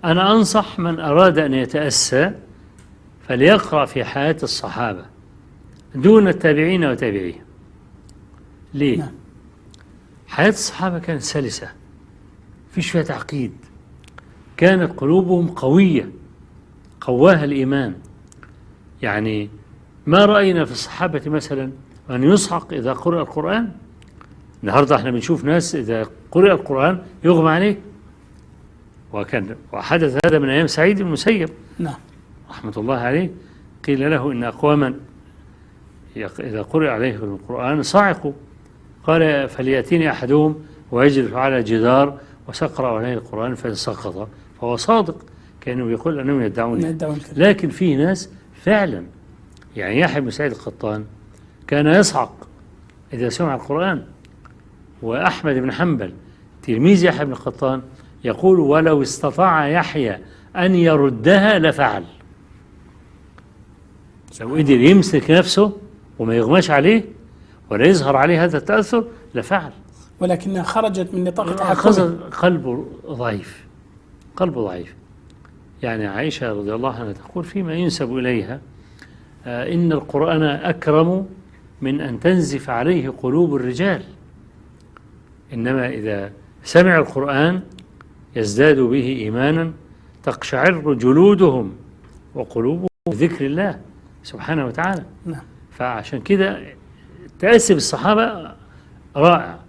أنا أنصح من أراد أن يتأسى فليقرأ في حياة الصحابة دون التابعين وتابعيهم. ليه؟ نعم. حياة الصحابة كانت سلسة، فيش فيها تعقيد، كانت قلوبهم قوية قواها الإيمان. يعني ما رأينا في الصحابة مثلا أن يصعق إذا قرأ القرآن. النهاردة احنا بنشوف ناس إذا قرأ القرآن يغمى عليه، وحدث هذا من أيام سعيد بن المسيب نعم رحمة الله عليه. قيل له إن أقواما إذا قرأ عليهم القرآن صعقوا، قال فليأتيني أحدهم ويجلس على جدار وسقرأ عليه القرآن فإن سقط فهو صادق، كانوا يقول أنهم يدعون. لكن في ناس فعلا، يعني يحيى بن سعيد القطان كان يصعق إذا سمع القرآن، وأحمد بن حنبل تلميذ يحيى بن القطان يقول ولو استطاع يحيى أن يردها لفعل. لو قدر يمسك نفسه وما يغماش عليه ولا يظهر عليه هذا التأثر لفعل، ولكنها خرجت من نطاق تحكمه. قلبه ضعيف، قلبه ضعيف. يعني عائشة رضي الله عنها تقول فيما ينسب إليها إن القرآن أكرم من أن تنزف عليه قلوب الرجال، إنما إذا سمع القرآن يزداد به إيمانا تقشعر جلودهم وقلوبهم بذكر الله سبحانه وتعالى. نعم. فعشان كده تأسي بالصحابة رائع.